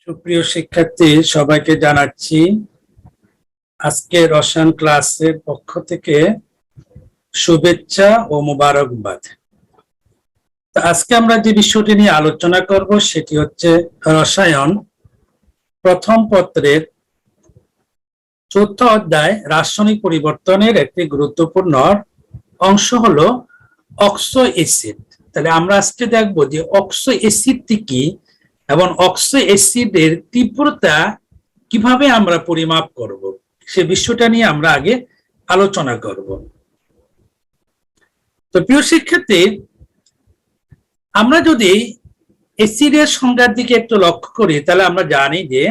সুপ্রিয় শিক্ষার্থী সবাইকে জানাচ্ছি আজকে রসায়ন ক্লাসের পক্ষ থেকে শুভেচ্ছা ও মোবারকবাদ। আজকে আমরা যে বিষয়টি নিয়ে আলোচনা করব সেটি হচ্ছে রসায়ন প্রথম পত্রের ৪র্থ অধ্যায় রাসায়নিক পরিবর্তনের একটি গুরুত্বপূর্ণ অংশ হলো অক্সো অ্যাসিড। তাহলে আমরা আজকে দেখব যে অক্সো অ্যাসিডটি কি এবং অক্সো অ্যাসিডের তীব্রতা কিভাবে আমরা পরিমাপ করব সে বিষয়টা নিয়ে আমরা আগে আলোচনা করব। তো প্রিয় শিক্ষার্থী, আমরা যদি অ্যাসিডের সংজ্ঞার দিকে একটু লক্ষ্য করি তাহলে আমরা জানি যে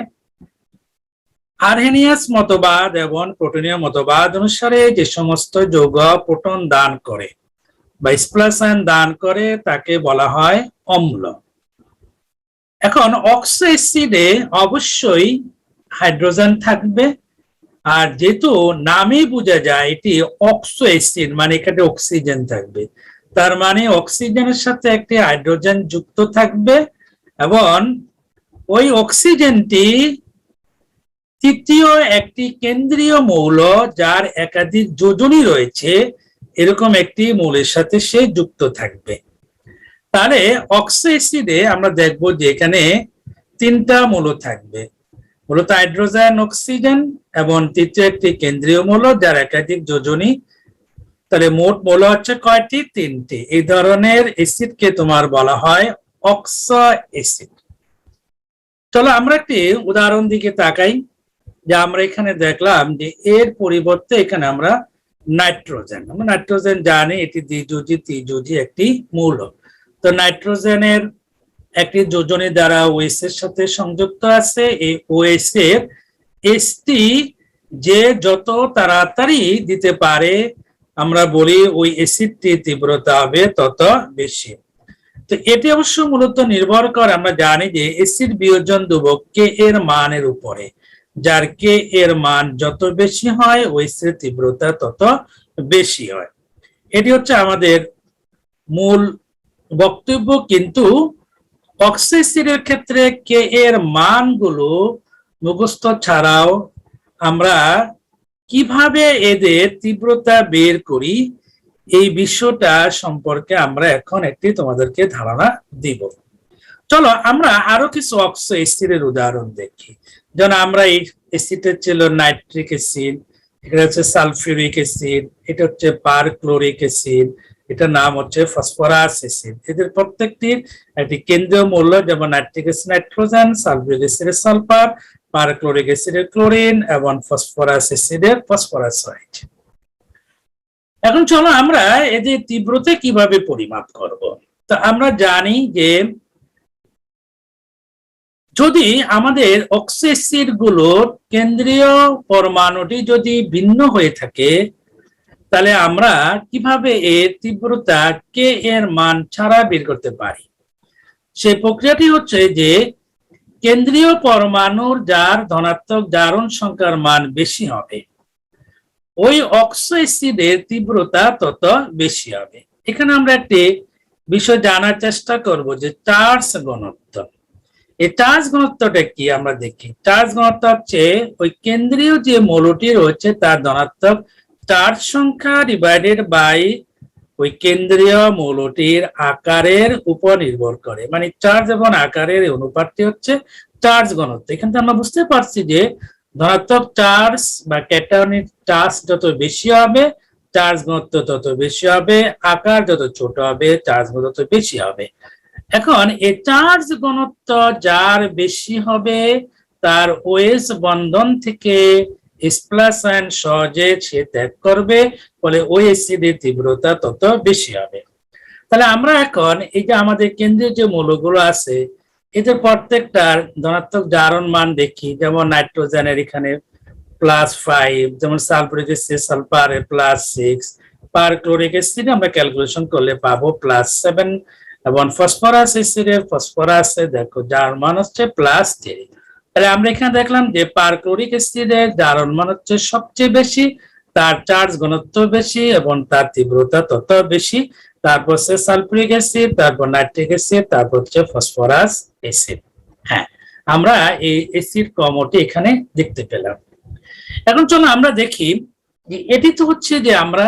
আরহেনিয়াস মতবাদ এবং প্রোটনীয় মতবাদ অনুসারে যে সমস্ত যৌগ প্রোটন দান করে বা প্লাস আয়ন দান করে তাকে বলা হয় অম্ল। এখন অক্সো অ্যাসিডে অবশ্যই হাইড্রোজেন থাকবে, আর যেহেতু নামেই বোঝা যায় এটি অক্সো অ্যাসিড মানে এখানে অক্সিজেন থাকবে, তার মানে অক্সিজেনের সাথে একটি হাইড্রোজেন যুক্ত থাকবে এবং ওই অক্সিজেনটি তৃতীয় একটি কেন্দ্রীয় মৌল যার একাধিক যোজনী রয়েছে এরকম একটি মৌলের সাথে সে যুক্ত থাকবে। তাহলে অক্সো অ্যাসিডে আমরা দেখব যে এখানে তিনটা মৌল থাকবে, মূলত হাইড্রোজেন, অক্সিজেন এবং তৃতীয় একটি কেন্দ্রীয় মৌল যার একাধিক যোজনী। তাহলে মোট মৌল হচ্ছে কয়টি? তিনটি। এই ধরনের অ্যাসিডকে তোমার বলা হয় অক্সো অ্যাসিড। চলো আমরা একটি উদাহরণ দিকে তাকাই। যে আমরা এখানে দেখলাম যে এর পরিবর্তে এখানে আমরা নাইট্রোজেন জানি এটি দ্বিযোজী ত্রিযোজী একটি মৌল। তো নাইট্রোজেনের একটি যোজনী দ্বারা ওএস এর সাথে সংযুক্ত আছে। এই ওএস এর এসটি যে যত তাড়াতাড়ি দিতে পারে আমরা বলি ওই অ্যাসিডটি তীব্রতা হবে তত বেশি। তো এটি অবশ্য মূলত নির্ভর করে, আমরা জানি যে অ্যাসিড বিয়োজন ধ্রুবক কে এর মানের উপরে, যার কে এর মান যত বেশি হয় ওএস এর তীব্রতা তত বেশি হয়। এটি হচ্ছে আমাদের মূল বক্তব্য। কিন্তু অক্সো অ্যাসিডের ক্ষেত্রে কে এর মানগুলো মুখস্থ ছাড়াও আমরা কিভাবে এদের তীব্রতা বের করি এই বিষয়টা সম্পর্কে আমরা এখন একটি তোমাদেরকে ধারণা দিব। চলো আমরা আরো কিছু অক্সো অ্যাসিডের উদাহরণ দেখি। যেমন আমরা এই অ্যাসিডের ছিল নাইট্রিক অ্যাসিড, এটা হচ্ছে সালফিউরিক অ্যাসিড, এটা হচ্ছে পারক্লোরিক অ্যাসিড, এটার নাম হচ্ছে ফসফরাস অ্যাসিড। এদের প্রত্যেকটির একটি কেন্দ্রীয় মৌল, যেমন নাইট্রিক অ্যাসিড নাইট্রোজেন, সালফিউরিক অ্যাসিডের সালফার, পারক্লোরিক অ্যাসিডের ক্লোরিন এবং ফসফরাস অ্যাসিডের ফসফরাসাইড। এখন চলো আমরা এদের তীব্রতা কিভাবে পরিমাপ করব। তো আমরা জানি যে যদি আমাদের অক্সো অ্যাসিড গুলোর কেন্দ্রীয় পরমাণুটি যদি ভিন্ন হয়ে থাকে তাহলে আমরা কিভাবে এর তীব্রতা কে এর মান ছাড়া বের করতে পারি। সেই প্রক্রিয়াটি হচ্ছে যে কেন্দ্রীয় পরমাণুর যার ধনাত্মক জারণ সংখ্যার মান বেশি হবে ওই অক্সো অ্যাসিডের তীব্রতা তত বেশি হবে। এখানে আমরা একটি বিষয় জানার চেষ্টা করব যে চার্জ ঘনত্ব। এই চার্জ ঘনত্বটা কি আমরা দেখি। চার্জ ঘনত্ব হচ্ছে ওই কেন্দ্রীয় যে মৌলটি রয়েছে তার ধনাত্মক চার্জ সংখ্যা ডিভাইডেড বাই ওই কেন্দ্রীয় মৌলটির আকারের উপর নির্ভর করে, মানে চার্জ এবং আকারের অনুপাতটি হচ্ছে চার্জ ঘনত্ব। এখানে আমরা বুঝতে পারছি যে ধনাত্মক চার্জ বা ক্যাটায়নিক চার্জ যত বেশি হবে চার্জ ঘনত্ব তত বেশি হবে, আকার যত ছোট হবে চার্জ ঘনত্ব তত বেশি হবে। এখন এই চার্জ ঘনত্ব যার বেশি হবে তার ওএস বন্ধন থেকে প্লাস আয়ন সহজে সে ত্যাগ করবে, ফলে ওই অ্যাসিডের তীব্রতা তত বেশি হবে। তাহলে আমরা এখন এই যে আমাদের কেন্দ্রীয় যে মৌলগুলো আছে এদের প্রত্যেকটার ধনাত্মক জারণ মান দেখি। যেমন নাইট্রোজেনের এখানে +5, যেমন সালফিউরিক অ্যাসিড সালফারের +6, পারক্লোরিক অ্যাসিড আমরা ক্যালকুলেশন করলে পাবো +7 এবং ফসফরাস অ্যাসিডের ফসফরাসে দেখো যার মান হচ্ছে +3। তাহলে আমরা এখানে দেখলাম যে পারক্লোরিক অ্যাসিডের জারণ মান হচ্ছে সবচেয়ে বেশি, তার চার্জ ঘনত্ব বেশি এবং তার তীব্রতা তত বেশি। তারপর হচ্ছে সালফিউরিক অ্যাসিড, তারপর নাইট্রিক অ্যাসিড, তারপর হচ্ছে ফসফরাস অ্যাসিড। হ্যাঁ, আমরা এই অ্যাসিড ক্রমটি এখানে দেখতে পেলাম। এখন চলো আমরা দেখি যে এটি তো হচ্ছে যে আমরা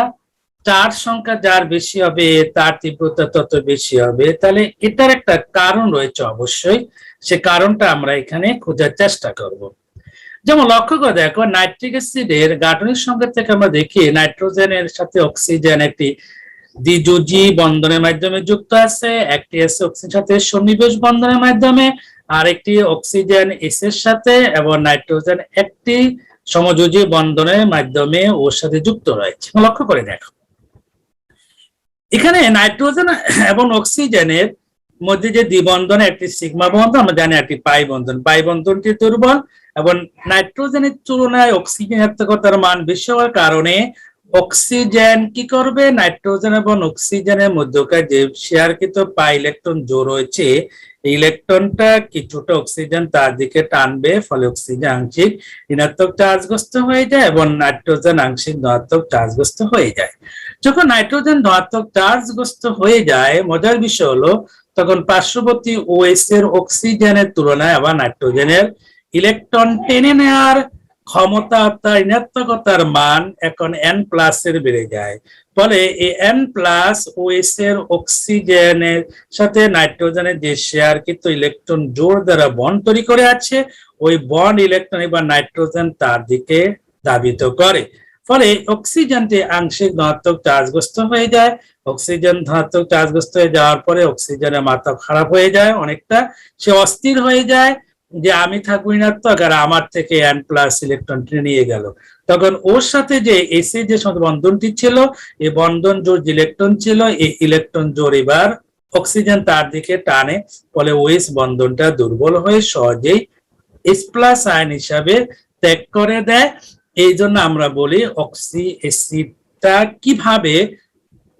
চার্জ সংখ্যা যার বেশি হবে তার তীব্রতা তত বেশি হবে, তাহলে এটার একটা কারণ রয়েছে অবশ্যই, সে কারণটা আমরা এখানে খোঁজার চেষ্টা করব। যেমন লক্ষ্য করে দেখো, নাইট্রিক অ্যাসিডের গাঠনিক সংকেত থেকে আমরা দেখি নাইট্রোজেনের সাথে অক্সিজেন একটি দ্বিযোজী বন্ধনের মাধ্যমে যুক্ত আছে, একটি আছে অক্সিজেনের সাথে সন্নিবেশ বন্ধনের মাধ্যমে, আর একটি অক্সিজেন এস এর সাথে এবং নাইট্রোজেন একটি সমযোজী বন্ধনের মাধ্যমে ওর সাথে যুক্ত রয়েছে। লক্ষ্য করে দেখো, এখানে নাইট্রোজেন এবং অক্সিজেনের মধ্যে যে দ্বিবন্ধনে একটি সিগমা বন্ধন, আমরা জানি একটি পাই বন্ধন, পাই বন্ধনটি দুর্বল এবং নাইট্রোজেনের তুলনায় অক্সিজেন আত্মকতার মান বেশি হওয়ার কারণে অক্সিজেন কি করবে, নাইট্রোজেন এবং অক্সিজেনের মধ্যকার যে শেয়ারকৃত পাই ইলেকট্রন জোড় রয়েছে, এই ইলেকট্রনটা কিছুটা অক্সিজেন তার দিকে টানবে, ফলে অক্সিজেন আংশিক ঋণাত্মক চার্জগ্রস্ত হয়ে যায় এবং নাইট্রোজেন আংশিক ধনাত্মক চার্জগ্রস্ত হয়ে যায়। যখন নাইট্রোজেন ধনাত্মক চার্জগ্রস্ত হয়ে যায়, মজার বিষয় হলো তখন পার্শ্ববর্তী ওএস এর অক্সিজেনের তুলনায় আবার নাইট্রোজেনের ইলেকট্রন টেনে নেওয়ার ক্ষমতা অর্থাৎ ঋণাত্মকতার মান এখন n প্লাস এর বেড়ে যায়। ফলে এই n প্লাস ওএস এর অক্সিজেনের সাথে নাইট্রোজেনের যে শেয়ারকৃত ইলেকট্রন জোড় দ্বারা বন্ড তৈরি করে আছে, ওই বন্ড ইলেকট্রন এবার নাইট্রোজেন তার দিকে ধাবিত করে, ফলে অক্সিজেনটি আংশিক ধনাত্মক চার্জগ্রস্ত হয়ে যায়। অক্সিজেন ধনাত্মক চার্জগ্রস্ত হয়ে যাওয়ার পরে অক্সিজেনের মাত্রা খারাপ হয়ে যায় অনেকটা, সে অস্থির হয়ে যায় যে আমি থাকবো ঋণাত্মক আর আমার থেকে n প্লাস ইলেকট্রন টেনে নিয়ে গেল। তখন ওর সাথে যে এসে যে বন্ধনটি ছিল, এই বন্ধন জোড় যে ইলেকট্রন ছিল, এই ইলেকট্রন জোড় এবার অক্সিজেন তার দিকে টানে, ফলে ওএস বন্ধনটা দুর্বল হয়ে সহজেই এস প্লাস আয়ন হিসাবে ত্যাগ করে দেয়। এই জন্য আমরা বলি অক্সি অ্যাসিডটা কিভাবে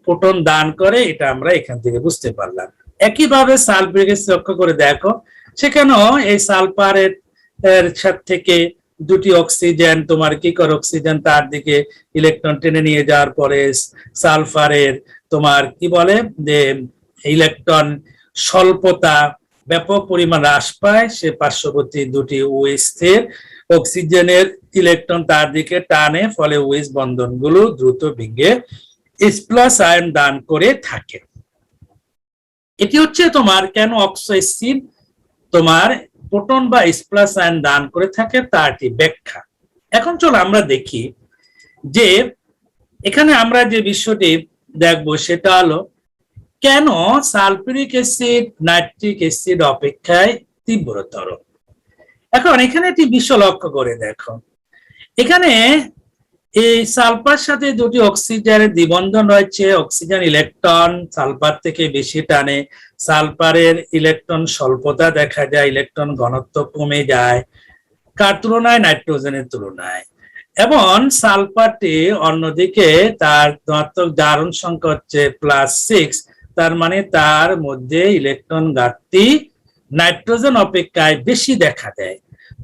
প্রোটন দান করে, এটা আমরা এখান থেকে বুঝতে পারলাম। একইভাবে সালফিউরিক অ্যাসিড লক্ষ্য করে দেখো, সেখানেও এই সালফারের থেকে দুটি অক্সিজেন তোমার কি করে, অক্সিজেন তার দিকে ইলেকট্রন টেনে নিয়ে যাওয়ার পরে সালফারের তোমার কি বলে যে ইলেকট্রন স্বল্পতা ব্যাপক পরিমাণ হ্রাস পায়, সে পার্শ্ববর্তী দুটি ওএস এর অক্সিজেনের ইলেকট্রন তার দিকে টানে, ফলে ওএস বন্ধনগুলো দ্রুত ভেঙে এস প্লাস আয়ন দান করে থাকে। এটি হচ্ছে তোমার কেন অক্সো অ্যাসিড তোমার প্রোটন বা এস প্লাস আয়ন দান করে থাকে তার একটি ব্যাখ্যা। এখন চলো আমরা দেখি যে এখানে আমরা যে বিষয়টি দেখবো সেটা হলো কেন সালফিউরিক অ্যাসিড নাইট্রিক অ্যাসিড অপেক্ষায় তীব্রতর। এখন এখানে একটি বিষয় লক্ষ্য করে দেখো, এখানে এই সালফার সাথে দুটি অক্সিজেনের দ্বিবন্ধন রয়েছে, অক্সিজেন ইলেকট্রন সালফার থেকে বেশি টানে, সালফারের ইলেকট্রন স্বল্পতা দেখা যায়, ইলেকট্রন ঘনত্ব কমে যায় কার তুলনায়, নাইট্রোজেনের তুলনায়। এবং সালফারটি অন্যদিকে তার ধনাত্মক জারণ সংখ্যা হচ্ছে +6, তার মানে তার মধ্যে ইলেকট্রন ঘাটতি নাইট্রোজেন অপেক্ষায় বেশি দেখা দেয়।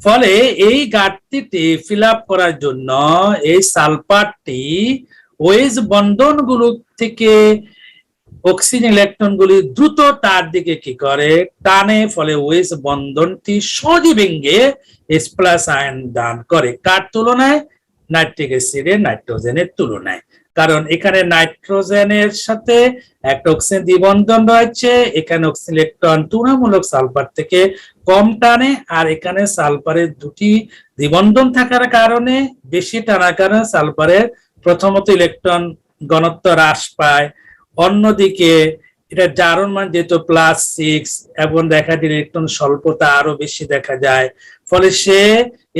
ফলে এই ঘাটতিটি ফিল আপ করার জন্য এই সালফারটি ওএস বন্ধনগুলো থেকে অক্সিজেন ইলেকট্রনগুলি দ্রুত তার দিকে কি করে টানে, ফলে ওএস বন্ধনটি সহজে ভেঙে এস প্লাস আয়ন দান করে কার তুলনায়, নাইট্রিক অ্যাসিডের নাইট্রোজেনের তুলনায়। কারণ এখানে নাইট্রোজেনের সাথে একটা অক্সিজেন দ্বিবন্ধন রয়েছে, এখানে অক্সিজেন ইলেকট্রন তুলনামূলক সালফার থেকে কম টানে, আর এখানে সালফারের দুটি দ্বিবন্ধন থাকার কারণে বেশি টানার কারণে সালফারের প্রথমত ইলেকট্রন ঘনত্ব হ্রাস পায়, অন্যদিকে এটা জারণ মান যেহেতু +6 এবং দেখা যায় ইলেকট্রন স্বল্পতা আরো বেশি দেখা যায়, ফলে সে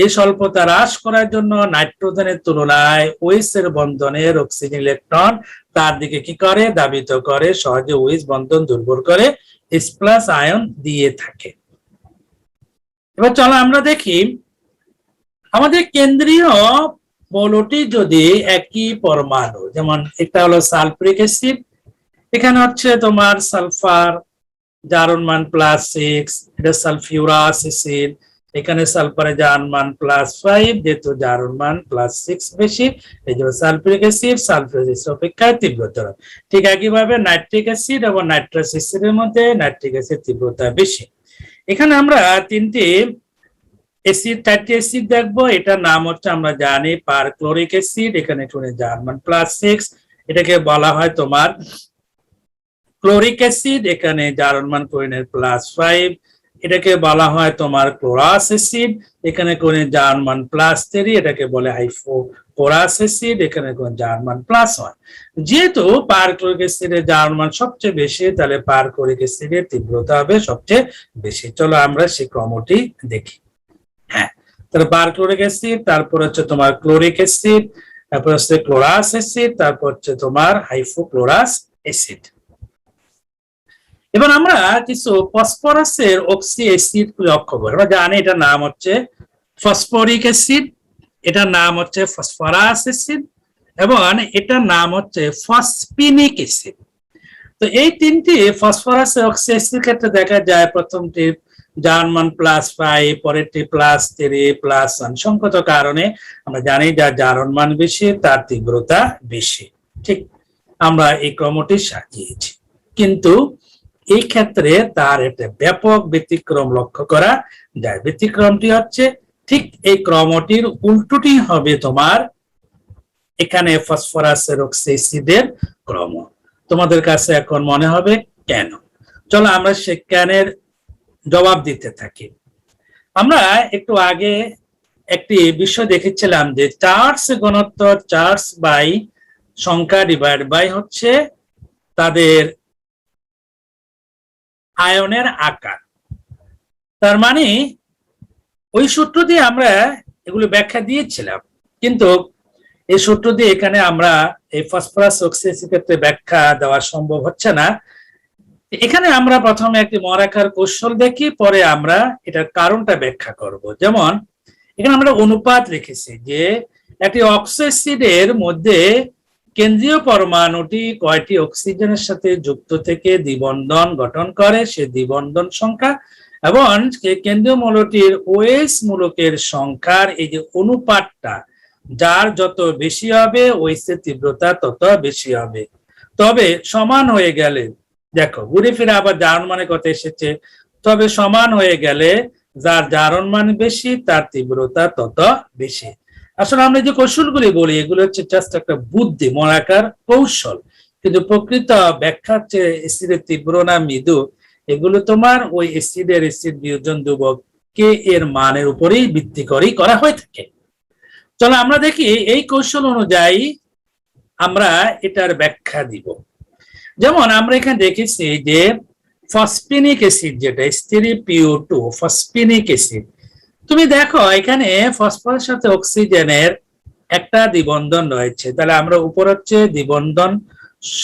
এই স্বল্পতা হ্রাস করার জন্য নাইট্রোজেনের তুলনায় ওএস এর বন্ধনের অক্সিজেন ইলেকট্রন তার দিকে কি করে ধাবিত করে, সহজে ওএস বন্ধন দুর্বল করে এস প্লাস আয়ন দিয়ে থাকে। এবার চলো আমরা দেখি আমাদের কেন্দ্রীয় মৌলটি যদি একই পরমাণু, যেমন এটা হলো সালফিউরিক অ্যাসিড, এখানে হচ্ছে তোমার সালফার জারণ মান +6, এটা সালফিউরাস অ্যাসিড, এখানে সালফারের জারণ মান +5, যেহেতু জারণ মান +6 বেশি এই জন্য সালফিউরিক অ্যাসিড সালফিউরিক অ্যাসিড অপেক্ষায় তীব্রতর। ঠিক একইভাবে নাইট্রিক অ্যাসিড এবং নাইট্রাস অ্যাসিডের মধ্যে নাইট্রিক অ্যাসিড তীব্রতা বেশি। এখানে আমরা তিনটি অ্যাসিড, চারটি অ্যাসিড দেখবো। এটার নাম হচ্ছে আমরা জানি পারক্লোরিক অ্যাসিড, এখানে জার্মান +6, এটাকে বলা হয় তোমার ক্লোরিক অ্যাসিড, এখানে জার্মান ক্লোরিনের +5, এটাকে বলা হয় তোমার ক্লোরাস অ্যাসিড, এখানে কোনে জার্মান +3, এটাকে বলে হাইপোক্লোরাস অ্যাসিড, এখানে কোন জার্মান +1। যেহেতু পারক্লোরিক অ্যাসিডের জার্মান সবচেয়ে বেশি, তাহলে পারক্লোরিক অ্যাসিডের তীব্রতা হবে সবচেয়ে বেশি। চলো আমরা সেই ক্রমটি দেখি। হ্যাঁ, তাহলে পারক্লোরিক অ্যাসিড, তারপর হচ্ছে তোমার ক্লোরিক অ্যাসিড, তারপর হচ্ছে ক্লোরাস অ্যাসিড, তারপর হচ্ছে তোমার হাইপোক্লোরাস অ্যাসিড। এবার আমরা কিছু ফসফরাসের অক্সি অ্যাসিড লক্ষ্য করি। আমরা জানি এটার নাম হচ্ছে ফসফরিক অ্যাসিড, এটার নাম হচ্ছে ফসফরাস অ্যাসিড, এবং এটার নাম হচ্ছে ফসফিনিক অ্যাসিড। তো এই তিনটি ফসফরাসের অক্সি অ্যাসিড ক্ষেত্রে দেখা যায় প্রথমটি জার্মান +5, পরেরটি +3, +1। সংগত কারণে আমরা জানি যার জারণ মান বেশি তার তীব্রতা বেশি। ঠিক আমরা এই ক্রমটি সাজিয়েছি, কিন্তু এই ক্ষেত্রে তার একটা ব্যাপক ব্যতিক্রম লক্ষ্য করা যায়। ব্যতিক্রমটি হচ্ছে ঠিক এই ক্রমটির উল্টোটি হবে তোমার এখানে ফসফরাসের অক্সি অ্যাসিডের ক্রম। তোমাদের কাছে এখন মনে হবে কেন? চলো আমরা সে কেনের জবাব দিতে থাকি। আমরা একটু আগে একটি বিষয় দেখেছিলাম যে চার্জ ঘনত্ব, চার্জ বাই সংখ্যা ডিভাইড বাই হচ্ছে তাদের আয়নের আকার। তার মানে ওই সূত্র দিয়ে আমরা এগুলো ব্যাখ্যা দিয়েছিলাম, কিন্তু এই সূত্র দিয়ে এখানে আমরা এই ফসফরাস অক্সি অ্যাসিড ক্ষেত্রে ব্যাখ্যা দেওয়া সম্ভব হচ্ছে না। এখানে আমরা প্রথমে একটি মহারাখার কৌশল দেখি, পরে আমরা এটার কারণটা ব্যাখ্যা করব। যেমন এখানে আমরা অনুপাত লিখেছি যে একটি অক্সি অ্যাসিডের মধ্যে কেন্দ্রীয় পরমাণুটি কয়টি অক্সিজেনের সাথে যুক্ত থেকে দ্বিবন্ধন গঠন করে সে দ্বিবন্ধন সংখ্যা, এবং কেন্দ্রীয় মৌলটির ওএস মূলকের সংখ্যার এই যে অনুপাতটা, যার যত বেশি হবে ওএস এর তীব্রতা তত বেশি হবে। তবে সমান হয়ে গেলে, দেখো ঘুরে ফিরে আবার জারণ মানে কথা এসেছে, তবে সমান হয়ে গেলে যার জারণ মান বেশি তার তীব্রতা তত বেশি। আসলে আমরা যে কৌশলগুলি বলি এগুলো হচ্ছে জাস্ট একটা বুদ্ধি, মরাকার কৌশল, কিন্তু প্রকৃত ব্যাখ্যা হচ্ছে অ্যাসিডের তীব্র না মৃদু, এগুলো তোমার ওই অ্যাসিডের অ্যাসিড বিয়োজন ধ্রুবক কে এর মানের উপরেই ভিত্তি করেই করা হয়ে থাকে। চলো আমরা দেখি এই কৌশল অনুযায়ী আমরা এটার ব্যাখ্যা দিব। যেমন আমরা এখানে দেখেছি যে ফসফিনিক অ্যাসিড, যেটা H3PO2 ফসফিনিক অ্যাসিড, তুমি দেখো এখানে ফসফরাসের সাথে অক্সিজেনের একটা দ্বিবন্ধন রয়েছে, তাহলে আমরা উপর হচ্ছে দ্বিবন্ধন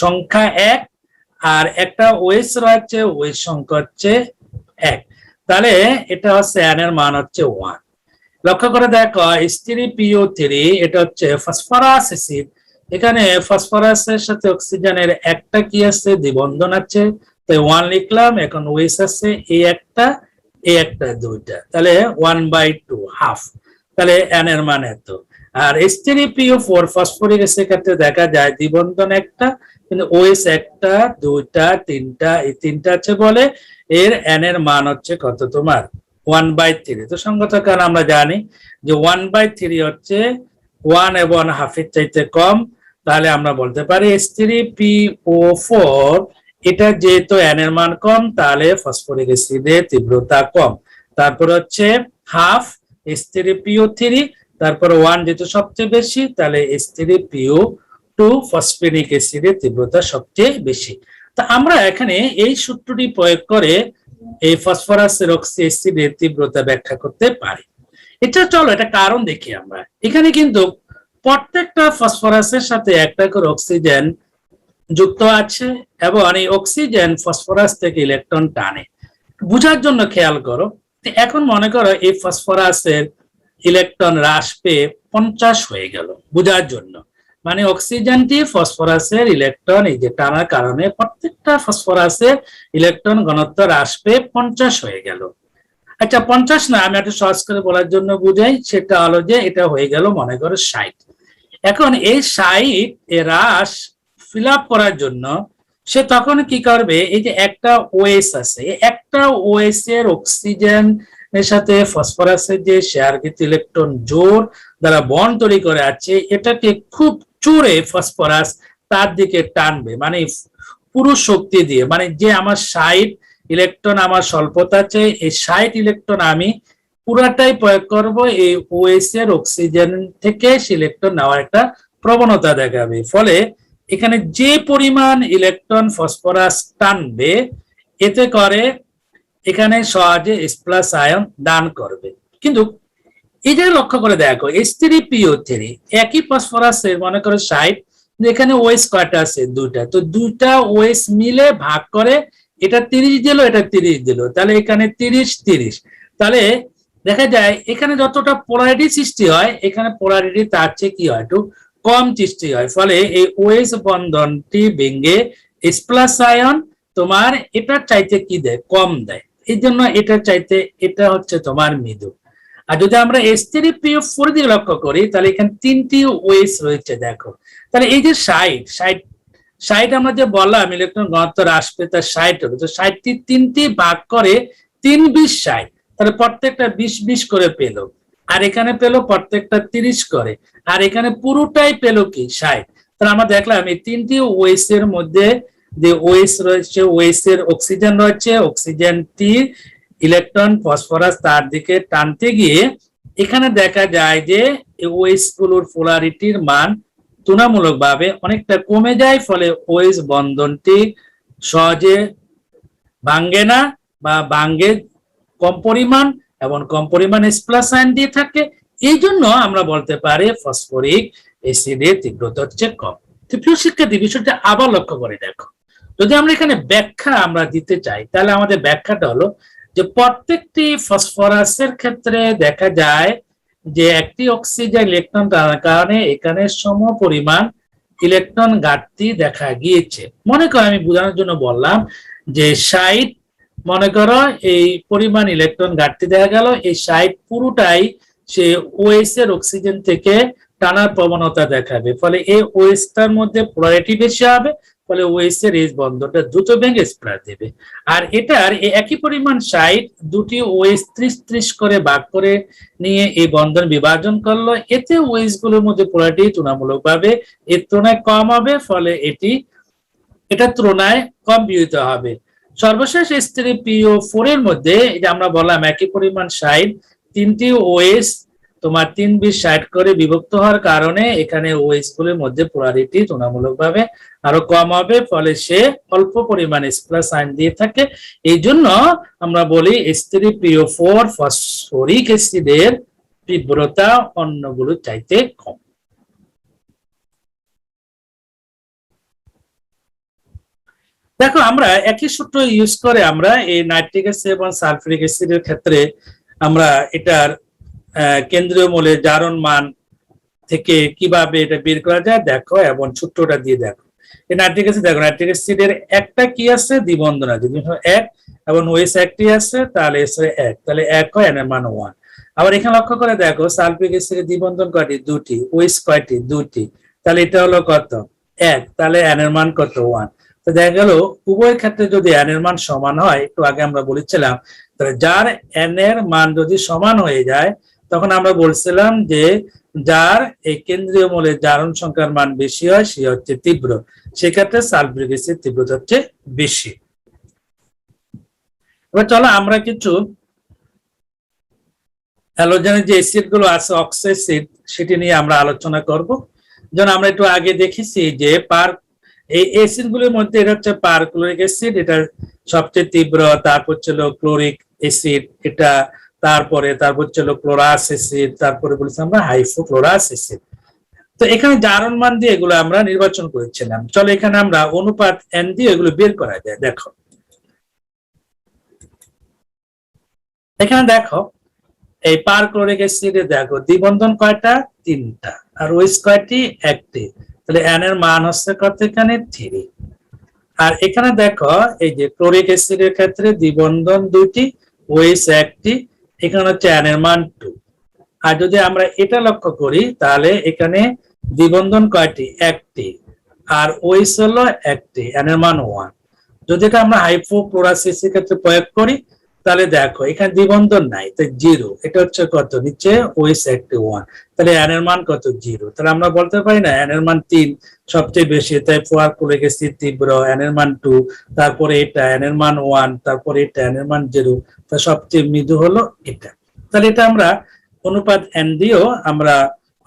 সংখ্যা 1, আর একটা ওএস রয়েছে, ওএস সংখ্যা হচ্ছে 1, তাহলে এটা হচ্ছে n এর মান হচ্ছে 1। লক্ষ্য করে দেখো H3PO3 এটা হচ্ছে ফসফরাস অ্যাসিড, এখানে ফসফরাসের সাথে অক্সিজেনের একটা কি আছে দ্বিবন্ধন আছে, তাই 1 লিখলাম। এখন ওএস আছে এই একটা দুইটা, তাহলে 1/2 হাফ, তাহলে n এর মান এত। আর H3PO4 ফসফরিক অ্যাসিড ক্ষেত্রে দেখা যায় দ্বিবন্ধন একটা, কিন্তু ওএস একটা দুইটা তিনটা, এই তিনটা আছে বলে এর n এর মান হচ্ছে কত তোমার 1/3। তো সঙ্গত কারণ আমরা জানি যে 1/3 হচ্ছে 1 এবং হাফের চাইতে কম, তাহলে আমরা বলতে পারি H3PO4 এটা যেহেতু n এর মান কম, তাহলে ফসফরিক অ্যাসিডের তীব্রতা কম। তারপর হচ্ছে হাফ H3PO3, তারপর 1 যেহেতু সবচেয়ে বেশি, তাহলে H3PO2 ফসফিনিক অ্যাসিডের তীব্রতা সবচেয়ে বেশি। তা আমরা এখানে এই সূত্রটি প্রয়োগ করে এই ফসফরাসের অক্সি অ্যাসিডের তীব্রতা ব্যাখ্যা করতে পারি। এটা চলো এটা কারণ দেখি আমরা। এখানে কিন্তু প্রত্যেকটা ফসফরাসের সাথে একটা করে অক্সিজেন যুক্ত আছে, এবং এই অক্সিজেন ফসফরাস থেকে ইলেকট্রন টানে। বুঝার জন্য খেয়াল করো, এখন মনে করো এই ফসফরাসের ইলেকট্রন হ্রাস পেয়ে 50 হয়ে গেল। বুঝার জন্য মানে অক্সিজেনটি ফসফরাসের ইলেকট্রন এই যে টানার কারণে প্রত্যেকটা ফসফরাসের ইলেকট্রন ঘনত্ব হ্রাস পেয়ে 50 হয়ে গেল। আচ্ছা 50 না, আমি একটু সহজ করে বলার জন্য বুঝাই, সেটা হলো যে এটা হয়ে গেল মনে করো 60। এখন এই 60 এর হ্রাস ফিল আপ করার জন্য সে তখন কি করবে, এই যে একটা ওএস আছে, একটা ওএস এর অক্সিজেন এর সাথে ফসফরাসের যে শেয়ারকৃত ইলেকট্রন জোড় দ্বারা বন্ড তৈরি করে আছে, এটাকে খুব জোরে ফসফরাস তার দিকে টানবে, মানে পুরো শক্তি দিয়ে, মানে যে আমার 60 ইলেকট্রন আমার স্বল্পতা আছে, এই 60 ইলেকট্রন আমি পুরাটাই প্রয়োগ করব এই ওএস এর অক্সিজেন থেকে সে ইলেকট্রন নেওয়ার একটা প্রবণতা দেখাবে। ফলে এখানে যে পরিমাণ ইলেকট্রন ফসফরাস টানবে, এতে করে এখানে সহজে H+ আয়ন দান করবে। কিন্তু এটা লক্ষ্য করে দেখো, H3PO3 একই ফসফরাসের মনে করো 60, এখানে ওএস কয়টা আছে, দুইটা, তো দুইটা ওএস মিলে ভাগ করে এটা 30 দিল, এটা 30 দিল, তাহলে এখানে 30-30, তাহলে দেখা যায় এখানে যতটা পোলারিটি সৃষ্টি হয়, এখানে পোলারিটি তার চেয়ে কি হয়, একটু কম সৃষ্টি হয়। ফলে এই ওএস বন্ধনটি ভেঙে H+ আয়ন তোমার এটার চাইতে কি দেয়, কম দেয়, এই জন্য এটার চাইতে এটা হচ্ছে তোমার মৃদু। আর যদি আমরা H3PO4 দিয়ে লক্ষ্য করি, তাহলে এখানে 3টি ওএস রয়েছে, দেখো, তাহলে এই যে 60 আমরা যে বললাম ইলেকট্রন ঘনত্ব হ্রাস পেয়ে তার 60 হবে, তো 60টি 3টি ভাগ করে 3-20-60, তাহলে প্রত্যেকটা 20-20 করে পেলো, আর এখানে পেলো প্রত্যেকটা 30 করে, আর এখানে পুরোটাই পেলো কি 60। তাহলে আমরা দেখলাম এই 3টি ওএস এর মধ্যে যে ওএস রয়েছে, ওএস এর অক্সিজেন রয়েছে, অক্সিজেনটি ইলেকট্রন ফসফরাস তার দিকে টানতে গিয়ে এখানে দেখা যায় যে ওএস গুলোর পোলারিটির মান তুলনামূলকভাবে অনেকটা কমে যায়। ফলে ওএস বন্ধনটি সহজে ভাঙ্গে না, বা ভাঙ্গে কম পরিমাণ, এবং কম পরিমাণ H+ আয়ন দিয়ে থাকে। এই জন্য আমরা বলতে পারি ফসফরিক অ্যাসিডের তীব্রতা হচ্ছে কম। তো প্রিয় শিক্ষার্থী, বিষয়টা আবার লক্ষ্য করে দেখো, যদি আমরা এখানে ব্যাখ্যা আমরা দিতে চাই, তাহলে আমাদের ব্যাখ্যাটা হলো যে প্রত্যেকটি ফসফরাসের ক্ষেত্রে দেখা যায় যে একটি অক্সিজেন ইলেকট্রন টানার কারণে এখানে সম পরিমাণ ইলেকট্রন ঘাটতি দেখা গিয়েছে। মনে করো আমি বোঝানোর জন্য বললাম যে 60, মনে করো এই পরিমাণ ইলেকট্রন ঘাটতি দেখা গেল, এই 60 পুরোটাই সে ওএস এর অক্সিজেন থেকে টানার প্রবণতা দেখাবে। ফলে এই ওএস টার মধ্যে পোলারিটি বেশি হবে, ফলে ওএস এর H বন্ধনটা দ্রুত ভেঙে H+ দেবে। আর এটার একই পরিমাণ 60 দুটি ওএস 30-30 করে ভাগ করে নিয়ে এই বন্ধন বিভাজন করলো, এতে ওএস গুলোর মধ্যে পোলারিটি তুলনামূলকভাবে এর তুলনায় কম হবে, ফলে এটার তুলনায় কম বিয়োজিত হবে। সর্বশেষ H3PO4 এর মধ্যে যে আমরা বললাম একই পরিমাণ 60, 3টি ওএস তোমার 3-20-60 করে বিভক্ত হওয়ার কারণে এখানে ওএস গুলোর মধ্যে পোলারিটি তুলনামূলকভাবে আরো কম হবে, ফলে সে অল্প পরিমাণ H+ আয়ন দিয়ে থাকে। এই জন্য আমরা বলি H3PO4 ফসফরিক অ্যাসিডের তীব্রতা অন্যগুলোর চাইতে কম। দেখো, আমরা একই সূত্র ইউজ করে আমরা এই নাইট্রিক অ্যাসিড এবং সালফিউরিক অ্যাসিডের ক্ষেত্রে আমরা এটার কেন্দ্রীয় মৌলের জারণ মান থেকে কিভাবে এটা বের করা যায় দেখো, এবং সূত্রটা দিয়ে দেখো। এই নাইট্রিক অ্যাসিড, দেখো নাইট্রিক অ্যাসিডের একটা কি আছে, দ্বিবন্ধন আছে, এক, এবং ওএস একটি আছে, তাহলে এস এক, তাহলে এক হয়, এন এর মান 1। আবার এখানে লক্ষ্য করে দেখো সালফিউরিক অ্যাসিডের দ্বিবন্ধন কয়টি, দুটি, ওএস কয়টি, দুটি, তাহলে এটা হলো কত, এক, তাহলে এন এর মান কত, 1। তো দেখা গেল উভয় ক্ষেত্রে যদি এন এর মান সমান হয়, একটু আগে আমরা বলেছিলাম, তাহলে যার এন এর মান যদি সমান হয়ে যায়, তখন আমরা বলছিলাম যে যার এই কেন্দ্রীয় মৌলের জারণ সংখ্যার মান বেশি হয় সে হচ্ছে তীব্র, সেক্ষেত্রে সালফিউরিক অ্যাসিড তীব্রতা হচ্ছে বেশি। এবার চলো আমরা কিছু হ্যালোজেনের যে অ্যাসিড গুলো আছে, অক্সো অ্যাসিড, সেটি নিয়ে আমরা আলোচনা করব। যেমন আমরা একটু আগে দেখেছি যে এই অ্যাসিড গুলোর মধ্যে এটা হচ্ছে পারক্লোরিক অ্যাসিড, এটা সবচেয়ে তীব্র, তারপর ছিল ক্লোরিক অ্যাসিড, এটা তারপর ছিল ক্লোরাস অ্যাসিড, তারপরে বলেছি আমরা হাইপোক্লোরাস অ্যাসিড। তো এখানে জারণ মান দিয়ে এগুলো আমরা নির্বাচন করেছিলাম। চলো এখানে আমরা অনুপাত এন দিয়ে এগুলো বের করা যায়। দেখো এখানে দেখো এই পারক্লোরিক অ্যাসিডে দেখো দ্বিবন্ধন কয়টা, 3টা, আর ওএস কয়টি, একটি, তাহলে এন এর মান হচ্ছে কত, এখানে 3। আর এখানে দেখো এই যে ক্লোরিক অ্যাসিডের ক্ষেত্রে দ্বিবন্ধন 2টি, ওএস একটি, এখানে হচ্ছে এন এর মান 2। আর যদি আমরা এটা লক্ষ্য করি, তাহলে এখানে দ্বিবন্ধন কয়টি, একটি, আর ওএইচ হলো একটি, এন এর মান 1। যদি এটা আমরা হাইপোক্লোরাইসিসের ক্ষেত্রে প্রয়োগ করি তাহলে দেখো এখানে দ্বিবন্ধন নাই, তাই 0। এটা হচ্ছে কত, নিচে ওএইচ একটি 1, তাহলে এন এর মান কত, 0। তাহলে আমরা বলতে পারি না এন এর মান 3 সবচেয়ে বেশি, তাই কোয়ারকুলিক অ্যাসিড তীব্র, এন এর মান 2, তারপরে এটা এন এর মান 1, তারপরে এটা এন এর মান 0, তা সবচেয়ে মৃদু হলো এটা। তাহলে এটা আমরা অনুপাত এন দিয়েও আমরা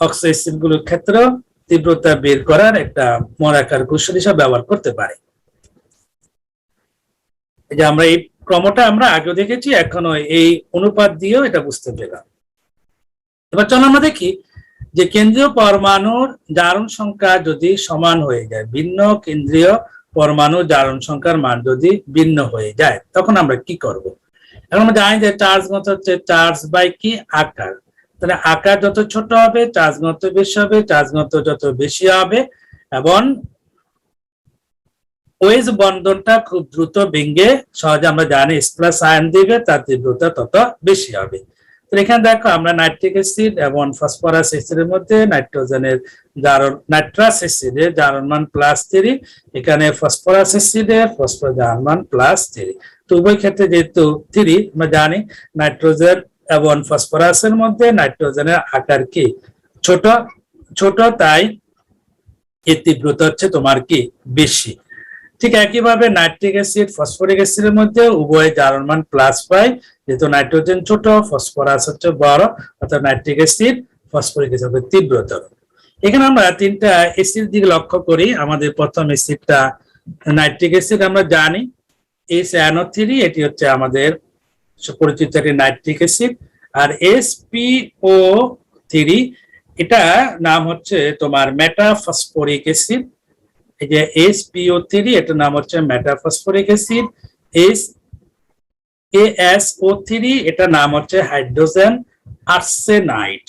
অক্সাইড গুলোর ক্ষেত্রে তীব্রতা বের করার একটা মরাকার কৌশল হিসাবে ব্যবহার করতে পারি। যে আমরা এই ক্রমটা আমরা আগে দেখেছি, এখনো এই অনুপাত দিয়েও এটা বুঝতে পেলাম। এবার চলো আমরা দেখি যে কেন্দ্রীয় পরমাণুর জারণ সংখ্যা যদি সমান হয়ে যায়, ভিন্ন কেন্দ্রীয় পরমাণু জারণ সংখ্যার মান যদি ভিন্ন হয়ে যায় তখন আমরা কি করব। এখন আমরা জানি যে চার্জ ঘনত্ব হচ্ছে চার্জ বাই কি, আকার। তাহলে আকার যত ছোট হবে চার্জ ঘনত্ব বেশি হবে, চার্জ ঘনত্ব যত বেশি হবে এবং ওএইচ বন্ধনটা খুব দ্রুত ভেঙে সহজে আমরা জানি H+ আয়ন দিবে, তার তীব্রতা তত বেশি হবে। তো এখানে দেখো আমরা নাইট্রিক অ্যাসিড এবং ফসফরাস অ্যাসিডের মধ্যে নাইট্রোজেনের জারণ, নাইট্রাস অ্যাসিডের জারণ মান +3, এখানে ফসফরাস অ্যাসিডের ফসফরাস জারণ মান +3। তো উভয় ক্ষেত্রে যেহেতু 3 আমরা জানি নাইট্রোজেন এবং ফসফরাসের মধ্যে নাইট্রোজেনের আকার কি ছোট ছোট, তাই এর তীব্রতা হচ্ছে তোমার কি বেশি। ঠিক একইভাবে নাইট্রিক অ্যাসিড ফসফরিক অ্যাসিডের মধ্যে উভয় জারণ মান +5, যেহেতু নাইট্রোজেন ছোট ফসফরাস হচ্ছে বড়, অর্থাৎ নাইট্রিক অ্যাসিড ফসফরিক অ্যাসিড হবে তীব্রতর। এখানে আমরা তিনটা অ্যাসিড দিকে লক্ষ্য করি। আমাদের প্রথম অ্যাসিডটা নাইট্রিক অ্যাসিড, আমরা জানি HNO3, এটি হচ্ছে আমাদের পরিচিত একটি নাইট্রিক অ্যাসিড। আর SPO3 এটা নাম হচ্ছে তোমার মেটাফসফরিক অ্যাসিড। এই যে SPO3 এটার নাম হচ্ছে মেটাফসফরিক অ্যাসিড। ASO3 এটা নাম হচ্ছে হাইড্রোজেন আর্সেনাইড।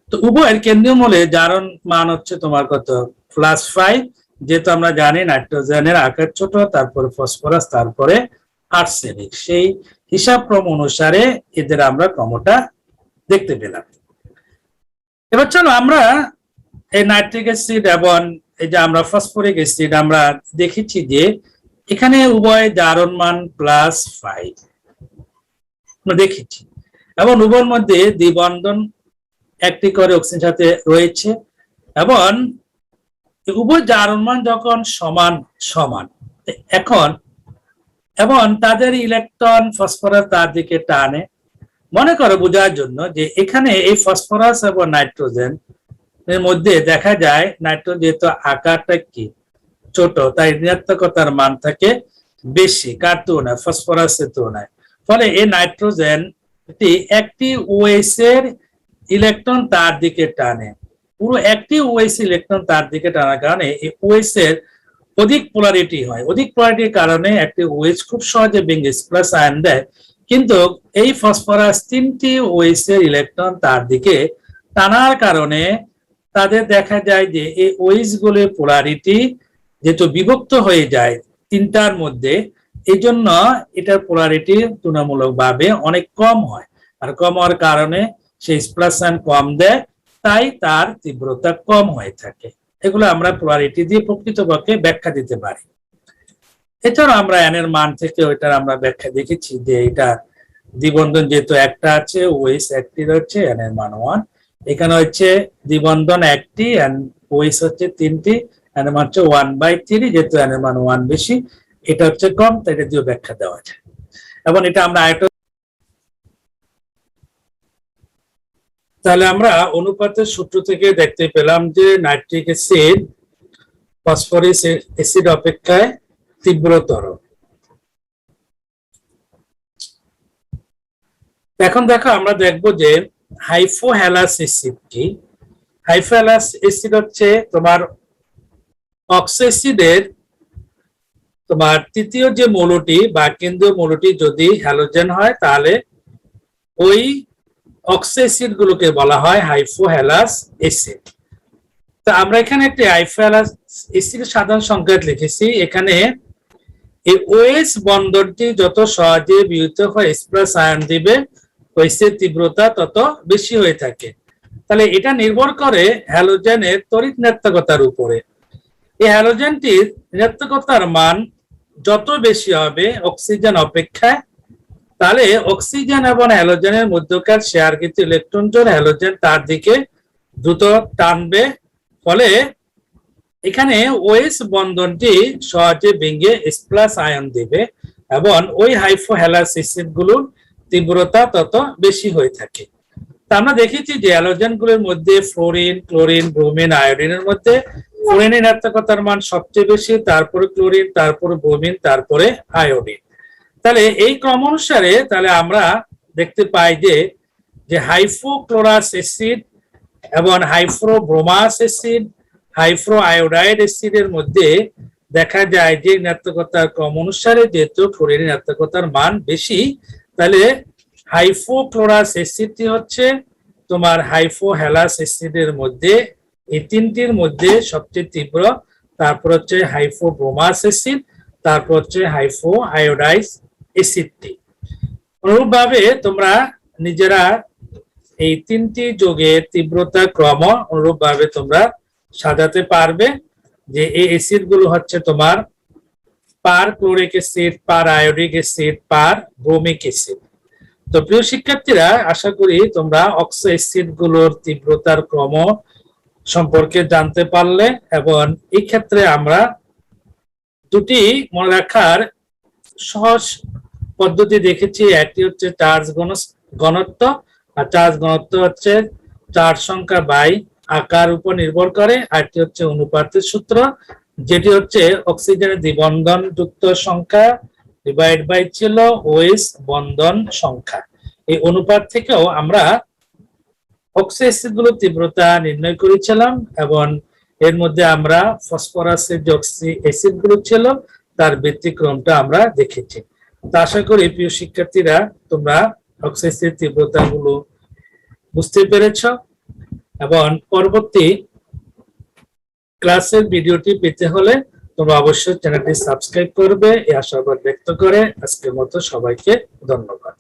তো উভয়ের কেন্দ্রীয় মৌলের জারণ মান হচ্ছে তোমার কত, +5, যেহেতু আমরা জানি নাইট্রোজেনের আকার ছোট, তারপরে ফসফরাস, তারপরে আর্সেনিক। সেই হিসাব ক্রম অনুসারে এদের আমরা ক্রমটা দেখতে পেলাম। এবার চলো আমরা এই নাইট্রিক অ্যাসিড এবং এই যে আমরা ফসফরিক অ্যাসিড আমরা দেখেছি যে এখানে উভয় জারণ মান +5 আমরা দেখেছি, এবং উভয়ের মধ্যে দ্বিবন্ধন একটি করে অক্সিজেনের সাথে রয়েছে, এবং উভয় জারণ মান যখন সমান সমান এখন এবং তাদের ইলেকট্রন ফসফরাস তার দিকে টানে। মনে করো বোঝার জন্য যে এখানে এই ফসফরাস এবং নাইট্রোজেন এর মধ্যে দেখা যায় নাইট্রোজেন যেহেতু আকারটা কি ছোট, তাই ঋণাত্মকতার মান থাকে বেশি, কার তুলনায়, ফসফরাসের তুলনায়। ফলে এই নাইট্রোজেন একটি ওএইচ এর ইলেকট্রন তার দিকে টানে। পুরো একটি ওএইচ ইলেকট্রন তার দিকে টানার কারণে এই ওএইচ এর অধিক পোলারিটি হয়। অধিক পোলারিটির কারণে একটি ওএইচ খুব সহজে ভেঙে H+ আয়ন দেয়, কিন্তু এই ফসফরাস 3টি ওএইচ এর ইলেকট্রন তার দিকে টানার কারণে তাদের দেখা যায় যে এই ওএইচ গুলির পোলারিটি যেহেতু বিভক্ত হয়ে যায় 3টার মধ্যে, এই জন্য এটার পোলারিটি তুলনামূলকভাবে অনেক কম হয়। আর কম হওয়ার কারণে সেই H+ আয়ন কম দেয়, তাই তার তীব্রতা কম হয়ে থাকে। এগুলো আমরা পোলারিটি দিয়ে প্রকৃতপক্ষে ব্যাখ্যা দিতে পারি। এছাড়া আমরা এন এর মান থেকে ওইটার আমরা ব্যাখ্যা দেখেছি যে এটা দ্বিবন্ধন যেহেতু একটা আছে, ওএইচ একটি রয়েছে, এন এর মান 1। এখানে হচ্ছে দ্বিবন্ধন একটি, ওএইচ হচ্ছে 3টি, এন এর মান হচ্ছে 1/3, যেহেতু এন এর মান 1 বেশি, এটা হচ্ছে কম, তাই এটা দিয়ে ব্যাখ্যা দেওয়া যায়। এবং এটা আমরা তাহলে আমরা অনুপাতের সূত্র থেকে দেখতে পেলাম যে নাইট্রিক অ্যাসিড ফসফরিক অ্যাসিড অপেক্ষায় তীব্রতর। এখন দেখো আমরা দেখব যে হাইপোহ্যালাস অ্যাসিড কি। হাইপোহ্যালাস অ্যাসিড হচ্ছে তোমার অক্সিসিডের তোমার তৃতীয় যে মৌলটি বা কেন্দ্রীয় মৌলটি যদি হ্যালোজেন হয় তাহলে ওই অক্সিসিড গুলোকে বলা হয় হাইপোহ্যালাস অ্যাসিড। তো আমরা এখানে একটি হাইপোহ্যালাস অ্যাসিডের সাধারণ সংকেত লিখেছি। এখানে এই ওএইচ বন্ধনটি যত সহজে বিয়িত হয় H+ আয়ন দিবে, ওএইচের তীব্রতা তত বেশি হয়ে থাকে। তাহলে এটা নির্ভর করে হ্যালোজেনের তড়িৎ ঋণাত্মকতার উপরে। এই হ্যালোজেনটির ঋণাত্মকতার মান যত বেশি হবে অক্সিজেন অপেক্ষায়, তাহলে অক্সিজেন এবং হ্যালোজেনের মধ্যকার শেয়ারকৃত ইলেকট্রন জোড় হ্যালোজেন তার দিকে দ্রুত টানবে, ফলে এখানে ওএস বন্ধনটি সহজে ভেঙে H+ আয়ন দিবে এবং ওই হাইফোহ্যালাস অ্যাসিড গুলোর তীব্রতা তত বেশি হয়ে থাকে। তা আমরা দেখেছি যে হ্যালোজেন গুলোর মধ্যে ফ্লোরিন, ক্লোরিন, ব্রোমিন, আয়োডিনের মধ্যে ফ্লোরিনের ঋণাত্মকতার মান সবচেয়ে বেশি, তারপরে ক্লোরিন, তারপরে ব্রোমিন, তারপরে আয়োডিন। তাহলে এই ক্রম অনুসারে তাহলে আমরা দেখতে পাই যে হাইফোক্লোরাস অ্যাসিড এবং হাইফ্রোব্রোমাস অ্যাসিড, হাইফ্রো আয়োডাইড অ্যাসিডের মধ্যে দেখা যায় যে ঋণাত্মকতার ক্রম অনুসারে যেহেতু ফ্লোরিনের ঋণাত্মকতার মান বেশি, তাহলে হাইফোক্লোরাস অ্যাসিডটি হচ্ছে তোমার হাইফোহ্যালাস অ্যাসিডের মধ্যে, এই তিনটির মধ্যে সবচেয়ে তীব্র, তারপর হচ্ছে হাইফোব্রোমাস অ্যাসিড, তারপর হচ্ছে হাইফো আয়োডাইড অ্যাসিডটি। অনুরূপভাবে তোমরা নিজেরা এই তিনটি যৌগের তীব্রতা ক্রম অনুরূপভাবে তোমরা সাজাতে পারবে যে এই অ্যাসিড গুলো হচ্ছে তোমার পার ক্লোরিক অ্যাসিড, পার আয়োডিক অ্যাসিড, পার ব্রোমিক অ্যাসিড। তো প্রিয় শিক্ষার্থীরা, আশা করি তোমরা অক্সো অ্যাসিড গুলোর তীব্রতার ক্রম সম্পর্কে জানতে পারলে, এবং এই ক্ষেত্রে আমরা দুটি মনে রাখার সহজ পদ্ধতি দেখেছি। একটি হচ্ছে চার্জ ঘনত্ব, আর চার্জ ঘনত্ব হচ্ছে চার্জ সংখ্যা বাই আকার উপর নির্ভর করে। আরেকটি হচ্ছে অনুপাতের সূত্র, যেটি হচ্ছে অক্সিজেনের দ্বিবন্ধন যুক্ত সংখ্যা ডিভাইড বাই ছিল ওএস বন্ধন সংখ্যা। এই অনুপাত থেকেও আমরা অক্সো অ্যাসিড গুলোর তীব্রতা নির্ণয় করেছিলাম, এবং এর মধ্যে আমরা ফসফরাসের যে অক্সি অ্যাসিড গুলো ছিল তার ব্যতিক্রমটা আমরা দেখেছি। তো আশা করি প্রিয় শিক্ষার্থীরা তোমরা অক্সো অ্যাসিড তীব্রতা গুলো বুঝতে পেরেছ, এবং পরবর্তী ক্লাসের ভিডিওটি পেতে হলে তোমরা অবশ্যই চ্যানেলটি সাবস্ক্রাইব করবে এই আশাবাদ ব্যক্ত করে আজকের মতো সবাইকে ধন্যবাদ।